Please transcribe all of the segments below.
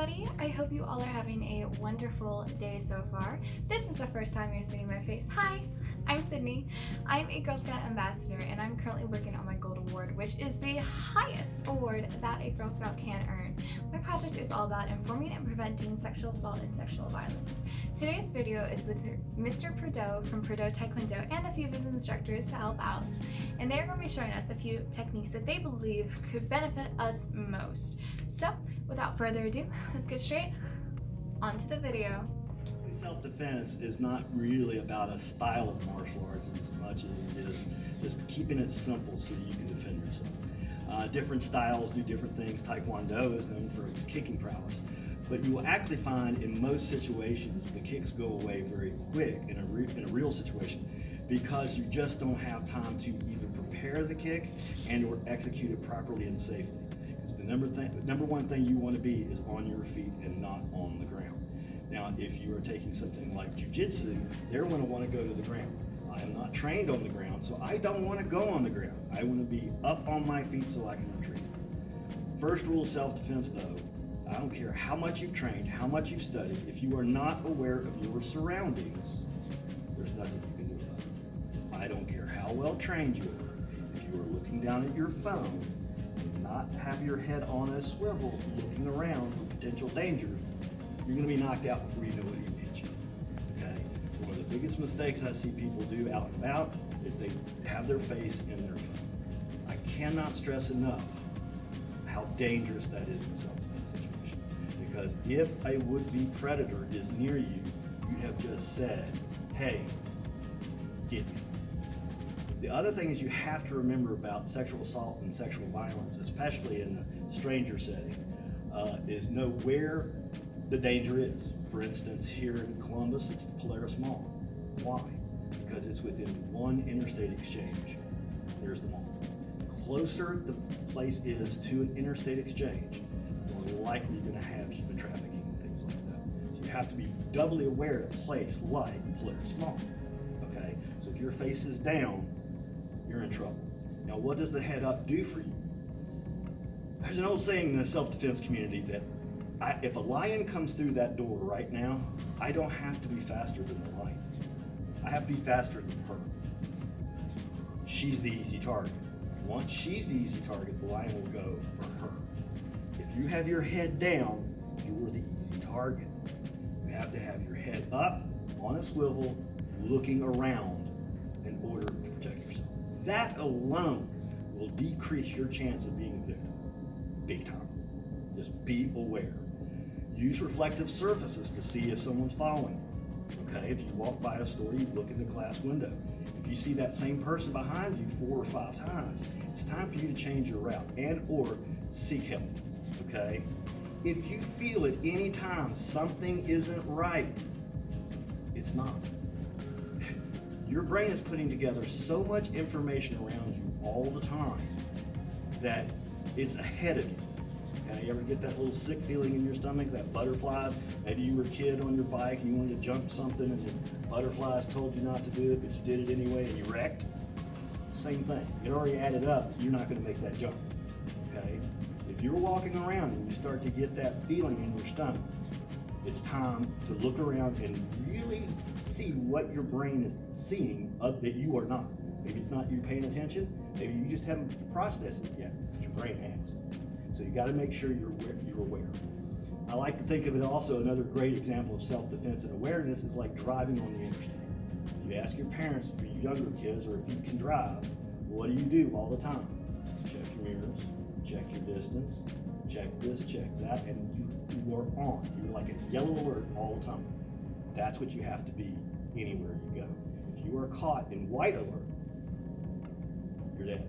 everybody. I hope you all are having a wonderful day so far. This is the first time you're seeing my face. Hi, I'm Sydney. I'm a Girl Scout ambassador and I'm currently working on my Gold Award, which is the highest award that a Girl Scout can earn. My project is all about informing and preventing sexual assault and sexual violence. Today's video is with Mr. Perdue from Perdue Taekwondo and a few of his instructors to help out. And they're going to be showing us a few techniques that they believe could benefit us most. So, without further ado, let's get straight onto the video. Self-defense is not really about a style of martial arts as much as it is just keeping it simple so that you can defend yourself. Different styles do different things. Taekwondo is known for its kicking prowess. But you will actually find in most situations the kicks go away very quick in a real situation because you just don't have time to either prepare the kick and or execute it properly and safely. Because the number one thing you want to be is on your feet and not on the ground. Now, if you are taking something like jiu-jitsu, they're going to want to go to the ground. I am not trained on the ground, so I don't want to go on the ground. I want to be up on my feet so I can retreat. First rule of self-defense, though, I don't care how much you've trained, how much you've studied, if you are not aware of your surroundings, there's nothing you can do about it. I don't care how well trained you are. If you are looking down at your phone and not have your head on a swivel looking around for potential danger, you're going to be knocked out before you know what you hit you. Okay? One of the biggest mistakes I see people do out and about is they have their face in their phone. I cannot stress enough how dangerous that is in a self-defense situation. Because if a would-be predator is near you, you have just said, hey, get me. The other thing is you have to remember about sexual assault and sexual violence, especially in the stranger setting, is know where the danger is. For instance, here in Columbus, it's the Polaris Mall. Why? Because it's within one interstate exchange. There's the mall. The closer the place is to an interstate exchange, the more likely you're going to have human trafficking and things like that. So you have to be doubly aware of a place like Polaris Mall. Okay? So if your face is down, you're in trouble. Now, what does the head up do for you? There's an old saying in the self-defense community that if a lion comes through that door right now, I don't have to be faster than the lion. I have to be faster than her. She's the easy target. Once she's the easy target, the lion will go for her. If you have your head down, you're the easy target. You have to have your head up, on a swivel, looking around in order to protect yourself. That alone will decrease your chance of being a victim. Big time. Just be aware. Use reflective surfaces to see if someone's following you. Okay, if you walk by a store, you look in the glass window. If you see that same person behind you 4 or 5 times, it's time for you to change your route and or seek help. Okay? If you feel at any time something isn't right, it's not. Your brain is putting together so much information around you all the time that it's ahead of you. You ever get that little sick feeling in your stomach, that butterflies? Maybe you were a kid on your bike and you wanted to jump something and the butterflies told you not to do it, but you did it anyway and you wrecked? Same thing. It already added up. You're not going to make that jump. Okay? If you're walking around and you start to get that feeling in your stomach, it's time to look around and really see what your brain is seeing that you are not. Maybe it's not you paying attention. Maybe you just haven't processed it yet. Your brain has. So you got to make sure you're aware. I like to think of it also, another great example of self-defense and awareness is like driving on the interstate. If you ask your parents for you younger kids or if you can drive, what do you do all the time? Check your mirrors, check your distance, check this, check that, and you are on. You're like a yellow alert all the time. That's what you have to be anywhere you go. If you are caught in white alert, you're dead.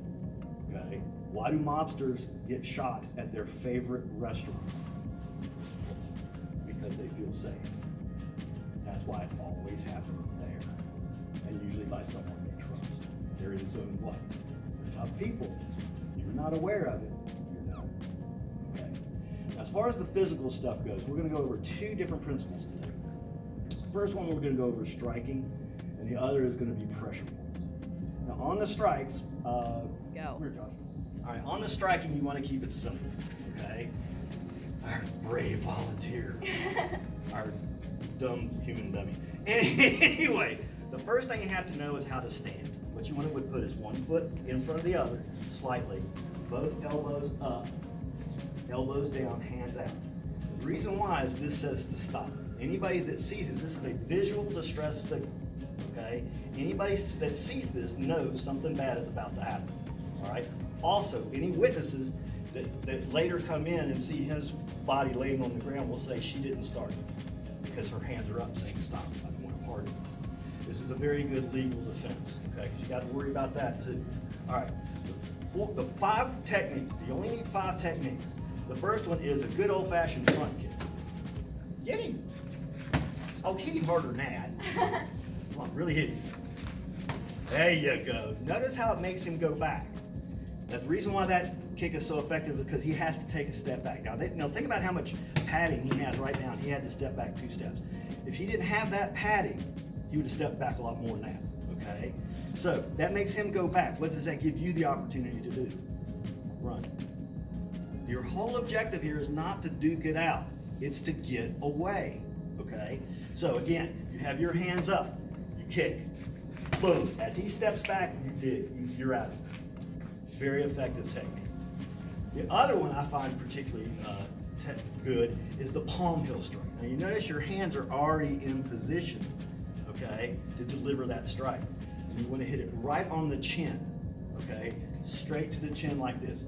Okay? Why do mobsters get shot at their favorite restaurant? Because they feel safe. That's why it always happens there. And usually by someone they trust. They're in zone what? They're tough people. If you're not aware of it, you're done. Okay? Now, as far as the physical stuff goes, we're going to go over 2 different principles today. The first one we're going to go over is striking, and the other is going to be pressure points. Now on the strikes, Go. Where, Josh? All right, on the striking, you want to keep it simple, okay? Our brave volunteer. Our dumb human dummy. Anyway, the first thing you have to know is how to stand. What you want to put is one foot in front of the other, slightly, both elbows up, elbows down, hands out. The reason why is this says to stop. Anybody that sees this is a visual distress signal, okay? Anybody that sees this knows something bad is about to happen, all right? Also, any witnesses that later come in and see his body laying on the ground will say she didn't start it because her hands are up saying stop, I don't want a part of this. This is a very good legal defense, okay? Because you got to worry about that too. All right, the 5 techniques, you only need 5 techniques. The first one is a good old-fashioned front kick. Get him. Oh, hit him harder than that. Come on, really hit him. There you go. Notice how it makes him go back. Now, the reason why that kick is so effective is because he has to take a step back. Now think about how much padding he has right now. He had to step back 2 steps. If he didn't have that padding, he would have stepped back a lot more than that, okay? So that makes him go back. What does that give you the opportunity to do? Run. Your whole objective here is not to duke it out. It's to get away, okay? So again, you have your hands up, you kick, boom. As he steps back, you dig, you're out of it. Very effective technique. The other one I find particularly good is the palm heel strike. Now you notice your hands are already in position, okay, to deliver that strike. And you want to hit it right on the chin, okay, straight to the chin like this.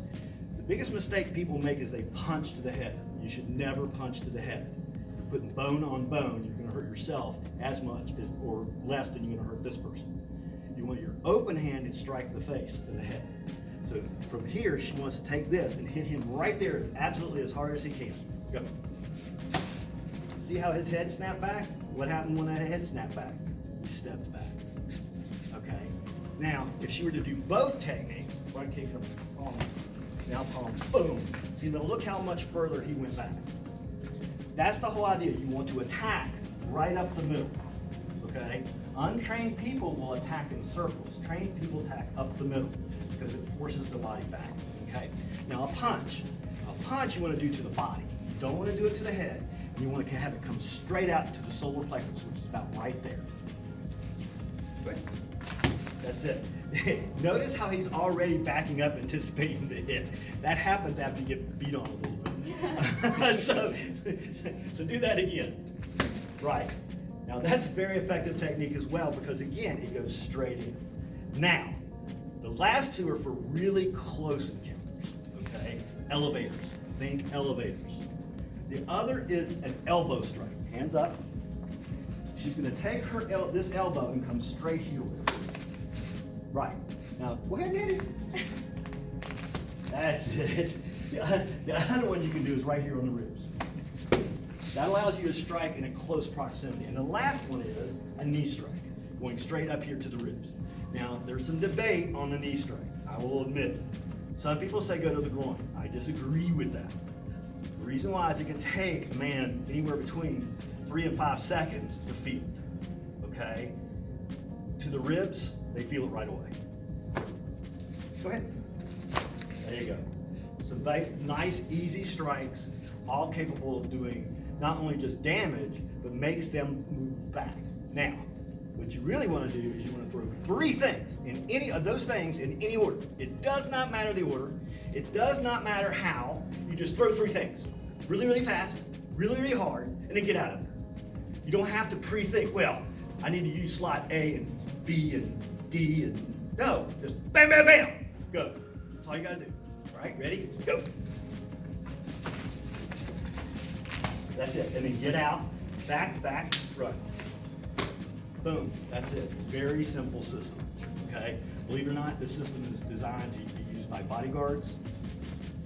The biggest mistake people make is they punch to the head. You should never punch to the head. You're putting bone on bone, you're going to hurt yourself as much as or less than you're going to hurt this person. You want your open hand to strike the face and the head. So from here, she wants to take this and hit him right there as hard as he can. Go. See how his head snapped back? What happened when that head snapped back? He stepped back. Okay. Now, if she were to do both techniques, front kick, palm, now palm, boom. See, now look how much further he went back. That's the whole idea. You want to attack right up the middle. Okay? Untrained people will attack in circles. Trained people attack up the middle because it forces the body back. Okay? Now a punch. A punch you want to do to the body. You don't want to do it to the head. You want to have it come straight out to the solar plexus, which is about right there. Good. That's it. Notice how he's already backing up, anticipating the hit. That happens after you get beat on a little bit. so do that again. Right. Now that's a very effective technique as well because again, it goes straight in. Now, the last 2 are for really close encounters, okay? Elevators. Think elevators. The other is an elbow strike. Hands up. She's going to take her this elbow and come straight here with it. Right. Now, go ahead and hit it. That's it. The other one you can do is right here on the ribs. That allows you to strike in a close proximity. And the last one is a knee strike, going straight up here to the ribs. Now, there's some debate on the knee strike, I will admit. Some people say go to the groin. I disagree with that. The reason why is it can take a man anywhere between 3 and 5 seconds to feel it, okay? To the ribs, they feel it right away. Go ahead. There you go. Some nice, easy strikes, all capable of doing not only just damage, but makes them move back. Now, what you really want to do is you want to throw 3 things, in any of those things in any order. It does not matter the order. It does not matter how. You just throw 3 things. Really, really fast, really, really hard, and then get out of there. You don't have to pre-think, well, I need to use slot A and B and D and no, just bam, bam, bam, go. That's all you gotta do. All right, ready? Go. That's it. And then get out, back, run. Boom. That's it. Very simple system. Okay? Believe it or not, this system is designed to be used by bodyguards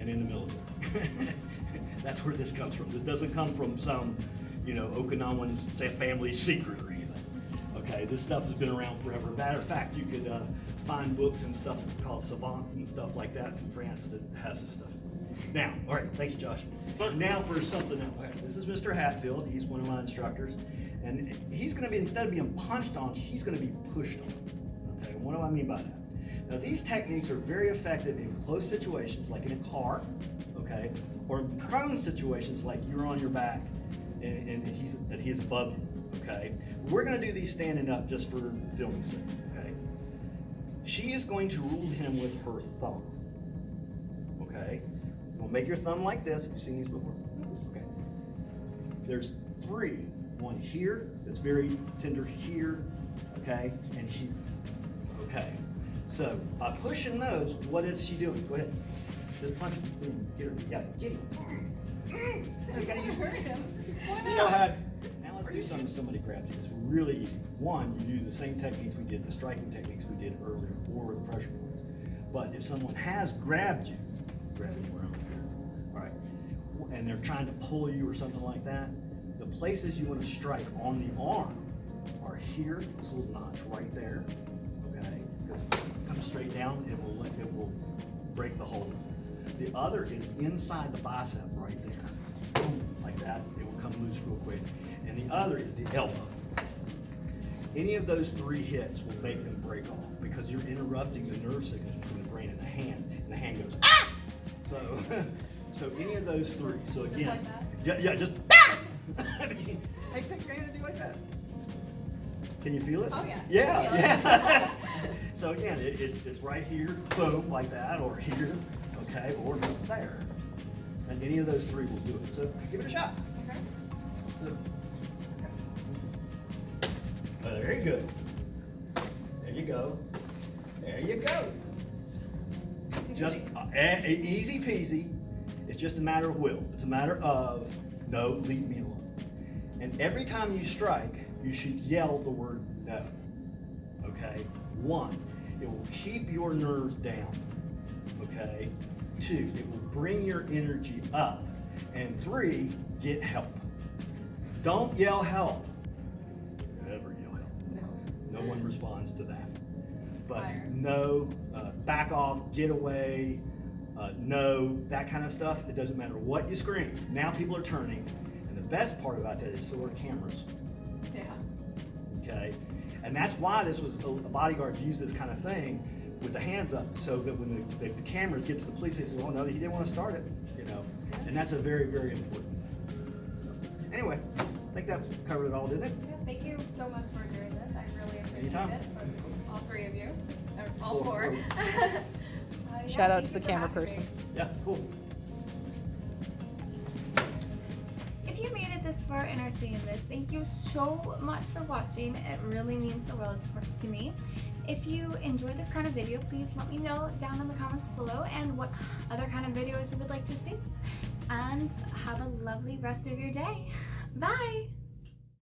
and in the military. That's where this comes from. This doesn't come from some, Okinawan family secret or anything. Okay? This stuff has been around forever. Matter of fact, you could find books and stuff called Savant and stuff like that from France that has this stuff. Now, all right, thank you, Josh. Now for something else. This is Mr. Hatfield. He's one of my instructors. And he's going to be, instead of being punched on, he's going to be pushed on. Okay, what do I mean by that? Now, these techniques are very effective in close situations, like in a car, okay? okay? Or in prone situations like you're on your back and he's above you, okay? We're gonna do these standing up just for filming sake, okay? She is going to rule him with her thumb, okay? You'll make your thumb like this. Have you seen these before? Okay. There's 3. One here, that's very tender here, okay? And here, okay. So by pushing those, what is she doing? Go ahead. Just punch him. Get her. Yeah, get him. You gotta use Go ahead. Now let's do something somebody grabs you. It's really easy. One, you use the same techniques we did, the striking techniques we did earlier, or the pressure points. But if someone has grabbed you, grab anywhere over here, all right, and they're trying to pull you or something like that, the places you want to strike on the arm are here, this little notch right there, okay? Because if it comes straight down, it will break the hold. The other is inside the bicep right there, boom, like that. It will come loose real quick. And the other is the elbow. Any of those 3 hits will make them break off because you're interrupting the nerve signals between the brain and the hand goes, ah! So any of those 3. So again, just like that? Yeah, just ah! Hey, take your hand and do like that. Can you feel it? Oh yeah. Yeah. So again, it's right here, boom, like that, or here, okay, or there. And any of those 3 will do it. So give it a shot. Okay. So, very good. There you go. There you go. Just easy peasy. It's just a matter of will. It's a matter of, no, leave me alone. And every time you strike, you should yell the word no. Okay? 1, it will keep your nerves down. Okay? 2, it will bring your energy up. And 3, get help. Don't yell help. Never yell help. No one responds to that. But no, back off, get away, no, that kind of stuff. It doesn't matter what you scream. Now people are turning. And the best part about that is so are cameras. Yeah. Okay? And that's why this was, bodyguards use this kind of thing with the hands up so that when the cameras get to the police, they say, oh no, he didn't want to start it, you know? And that's a very, very important thing. So, anyway, I think that covered it all, didn't it? Yeah, thank you so much for doing this. I really appreciate Anytime. it. For all 3 of you, or all 4. Shout out to the camera person. Yeah, cool. If you made it this far and are seeing this, thank you so much for watching. It really means the world to me. If you enjoy this kind of video, please let me know down in the comments below and what other kind of videos you would like to see. And have a lovely rest of your day. Bye!